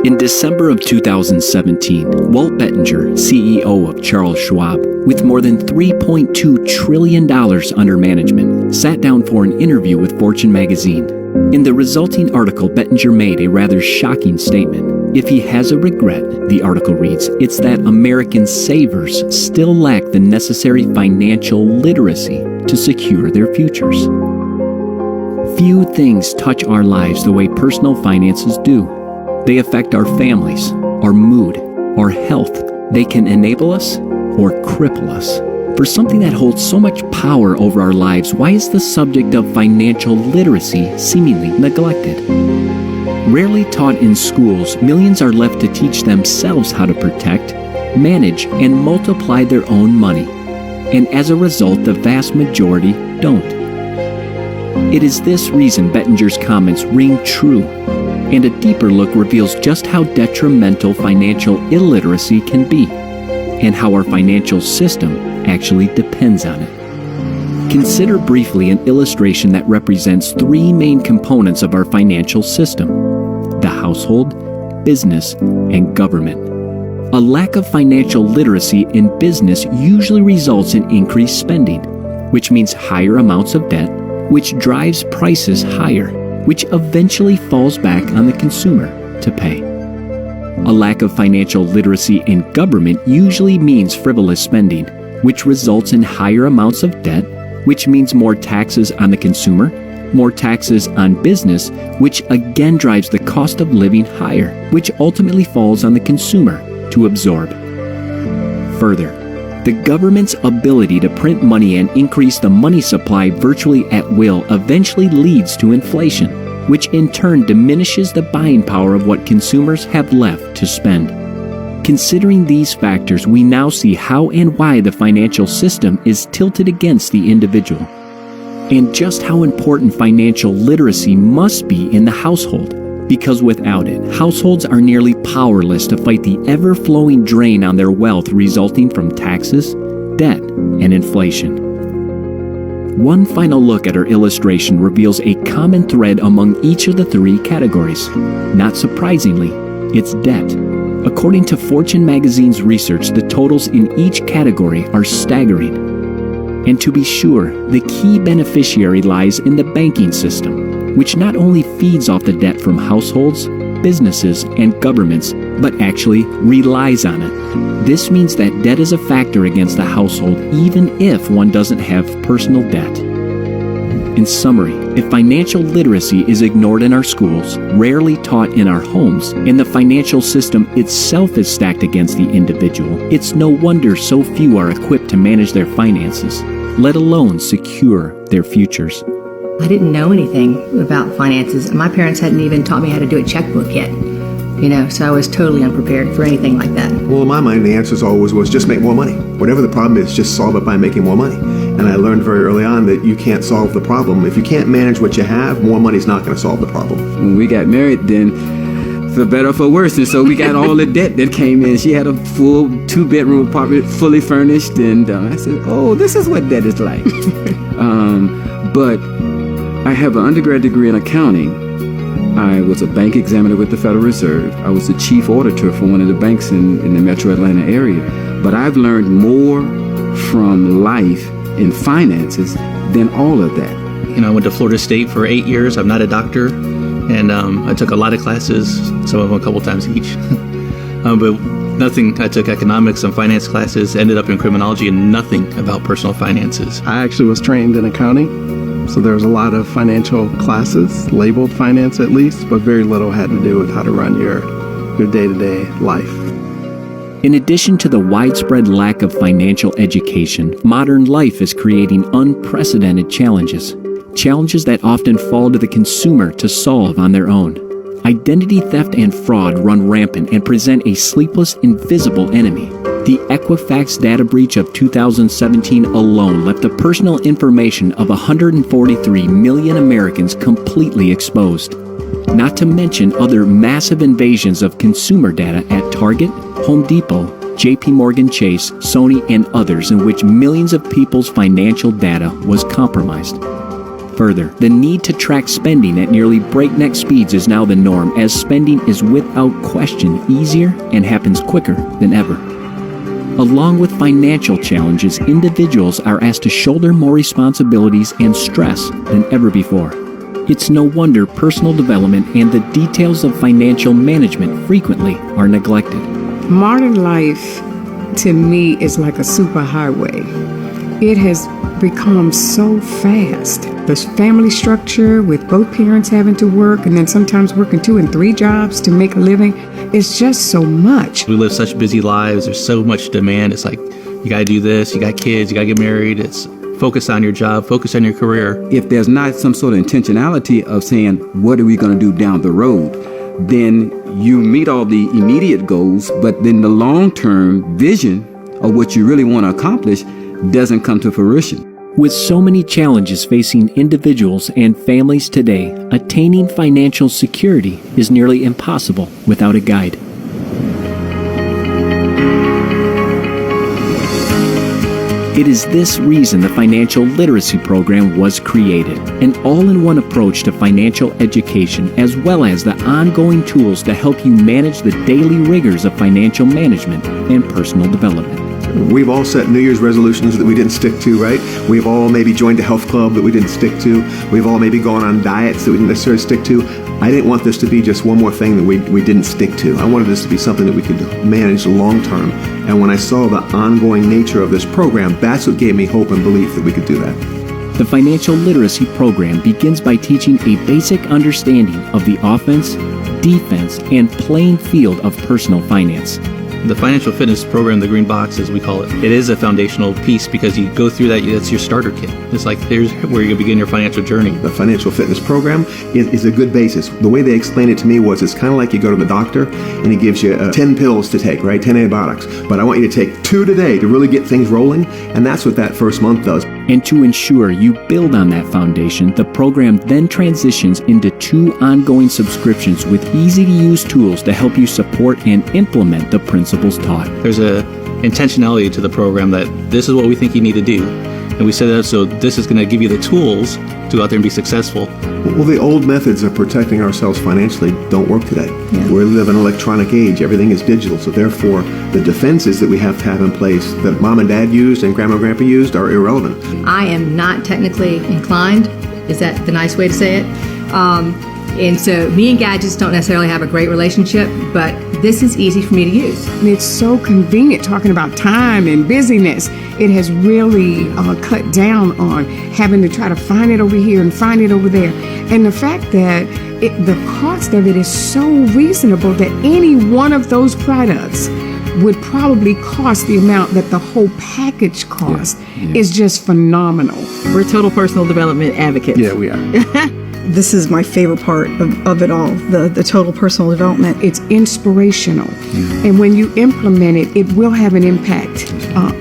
In December of 2017, Walt Bettinger, CEO of Charles Schwab, with more than $3.2 trillion under management, sat down for an interview with Fortune magazine. In the resulting article, Bettinger made a rather shocking statement. If he has a regret, the article reads, it's that American savers still lack the necessary financial literacy to secure their futures. Few things touch our lives the way personal finances do. They affect our families, our mood, our health. They can enable us or cripple us. For something that holds so much power over our lives, why is the subject of financial literacy seemingly neglected? Rarely taught in schools, millions are left to teach themselves how to protect, manage, and multiply their own money. And as a result, the vast majority don't. It is this reason Bettinger's comments ring true, and a deeper look reveals just how detrimental financial illiteracy can be, and how our financial system actually depends on it. Consider briefly an illustration that represents three main components of our financial system: the household, business, and government. A lack of financial literacy in business usually results in increased spending, which means higher amounts of debt, which drives prices higher, which eventually falls back on the consumer to pay. A lack of financial literacy in government usually means frivolous spending, which results in higher amounts of debt, which means more taxes on the consumer, more taxes on business, which again drives the cost of living higher, which ultimately falls on the consumer to absorb. Further, the government's ability to print money and increase the money supply virtually at will eventually leads to inflation, which in turn diminishes the buying power of what consumers have left to spend. Considering these factors, we now see how and why the financial system is tilted against the individual, and just how important financial literacy must be in the household. Because without it, households are nearly powerless to fight the ever-flowing drain on their wealth resulting from taxes, debt, and inflation. One final look at our illustration reveals a common thread among each of the three categories. Not surprisingly, it's debt. According to Fortune magazine's research, the totals in each category are staggering. And to be sure, the key beneficiary lies in the banking system, which not only feeds off the debt from households, businesses, and governments, but actually relies on it. This means that debt is a factor against the household even if one doesn't have personal debt. In summary, if financial literacy is ignored in our schools, rarely taught in our homes, and the financial system itself is stacked against the individual, it's no wonder so few are equipped to manage their finances, let alone secure their futures. I didn't know anything about finances. My parents hadn't even taught me how to do a checkbook yet. So I was totally unprepared for anything like that. Well, in my mind, the answer always was just make more money. Whatever the problem is, just solve it by making more money. And I learned very early on that you can't solve the problem. If you can't manage what you have, more money's not going to solve the problem. When we got married, then for better or for worse, and so we got all the debt that came in. She had a full 2-bedroom apartment, fully furnished, and I said, oh, this is what debt is like. But I have an undergrad degree in accounting. I was a bank examiner with the Federal Reserve. I was the chief auditor for one of the banks in the metro Atlanta area. But I've learned more from life in finances than all of that. I went to Florida State for 8 years. I'm not a doctor, and I took a lot of classes, some of them a couple times each. But nothing. I took economics and finance classes, ended up in criminology, and nothing about personal finances. I actually was trained in accounting, so there was a lot of financial classes, labeled finance at least, but very little had to do with how to run your day-to-day life. In addition to the widespread lack of financial education, modern life is creating unprecedented challenges. Challenges that often fall to the consumer to solve on their own. Identity theft and fraud run rampant and present a sleepless, invisible enemy. The Equifax data breach of 2017 alone left the personal information of 143 million Americans completely exposed. Not to mention other massive invasions of consumer data at Target, Home Depot, JP Morgan Chase, Sony, and others in which millions of people's financial data was compromised. Further, the need to track spending at nearly breakneck speeds is now the norm, as spending is without question easier and happens quicker than ever. Along with financial challenges, individuals are asked to shoulder more responsibilities and stress than ever before. It's no wonder personal development and the details of financial management frequently are neglected. Modern life, to me, is like a superhighway. It has become so fast. The family structure with both parents having to work and then sometimes working 2 and 3 jobs to make a living, it's just so much. We live such busy lives. There's so much demand. It's like, you got to do this, you got kids, you got to get married. It's focus on your job, focus on your career. If there's not some sort of intentionality of saying, what are we going to do down the road, then you meet all the immediate goals, but then the long-term vision of what you really want to accomplish doesn't come to fruition. With so many challenges facing individuals and families today, attaining financial security is nearly impossible without a guide. It is this reason the Financial Literacy Program was created, an all-in-one approach to financial education, as well as the ongoing tools to help you manage the daily rigors of financial management and personal development. We've all set New Year's resolutions that we didn't stick to, right? We've all maybe joined a health club that we didn't stick to. We've all maybe gone on diets that we didn't necessarily stick to. I didn't want this to be just one more thing that we didn't stick to. I wanted this to be something that we could manage long term. And when I saw the ongoing nature of this program, that's what gave me hope and belief that we could do that. The Financial Literacy Program begins by teaching a basic understanding of the offense, defense, and playing field of personal finance. The financial fitness program, the green box as we call it, it is a foundational piece because you go through that, that's your starter kit. It's like there's where you begin your financial journey. The financial fitness program is a good basis. The way they explained it to me was it's kind of like you go to the doctor and he gives you 10 pills to take, right? 10 antibiotics. But I want you to take 2 today to really get things rolling. And that's what that first month does. And to ensure you build on that foundation, the program then transitions into 2 ongoing subscriptions with easy-to-use tools to help you support and implement the principles taught. There's a intentionality to the program that this is what we think you need to do. And we set it up so this is going to give you the tools to go out there and be successful. Well, the old methods of protecting ourselves financially don't work today. Yeah. We live in an electronic age. Everything is digital. So therefore, the defenses that we have to have in place that mom and dad used and grandma and grandpa used are irrelevant. I am not technically inclined. Is that the nice way to say it? And so me and gadgets don't necessarily have a great relationship, but this is easy for me to use. And it's so convenient talking about time and busyness. It has really cut down on having to try to find it over here and find it over there. And the fact that the cost of it is so reasonable that any one of those products would probably cost the amount that the whole package costs is just phenomenal. We're total personal development advocates. Yeah, we are. This is my favorite part of it all, the total personal development. It's inspirational. And when you implement it, it will have an impact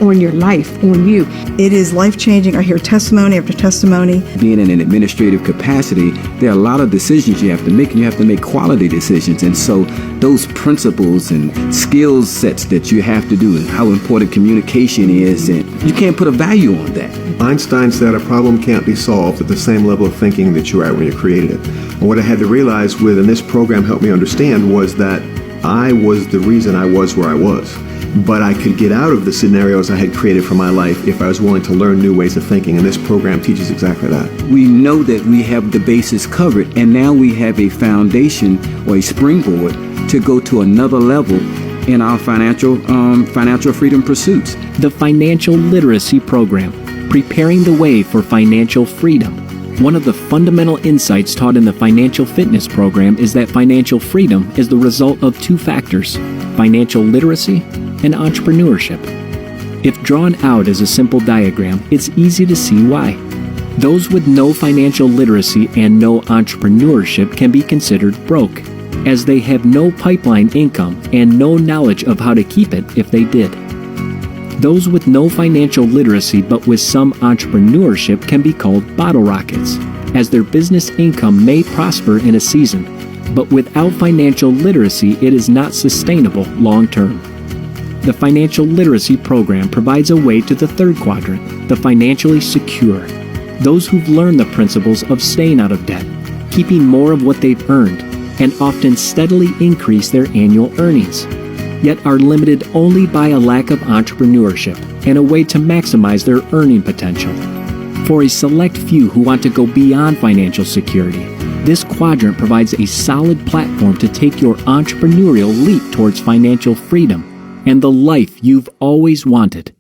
on your life, on you. It is life-changing. I hear testimony after testimony. Being in an administrative capacity, there are a lot of decisions you have to make, and you have to make quality decisions. And so those principles and skill sets that you have to do and how important communication is, and you can't put a value on that. Einstein said a problem can't be solved at the same level of thinking that you were at when you created it. And what I had to realize and this program helped me understand, was that I was the reason I was where I was. But I could get out of the scenarios I had created for my life if I was willing to learn new ways of thinking, and this program teaches exactly that. We know that we have the basis covered, and now we have a foundation or a springboard to go to another level in our financial freedom pursuits. The Financial Literacy Program, preparing the way for financial freedom. One of the fundamental insights taught in the Financial Fitness Program is that financial freedom is the result of 2 factors: financial literacy and entrepreneurship. If drawn out as a simple diagram, it's easy to see why. Those with no financial literacy and no entrepreneurship can be considered broke, as they have no pipeline income and no knowledge of how to keep it if they did. Those with no financial literacy but with some entrepreneurship can be called bottle rockets, as their business income may prosper in a season, but without financial literacy it is not sustainable long term. The Financial Literacy Program provides a way to the 3rd quadrant, the financially secure. Those who've learned the principles of staying out of debt, keeping more of what they've earned, and often steadily increase their annual earnings, yet are limited only by a lack of entrepreneurship and a way to maximize their earning potential. For a select few who want to go beyond financial security, this quadrant provides a solid platform to take your entrepreneurial leap towards financial freedom and the life you've always wanted.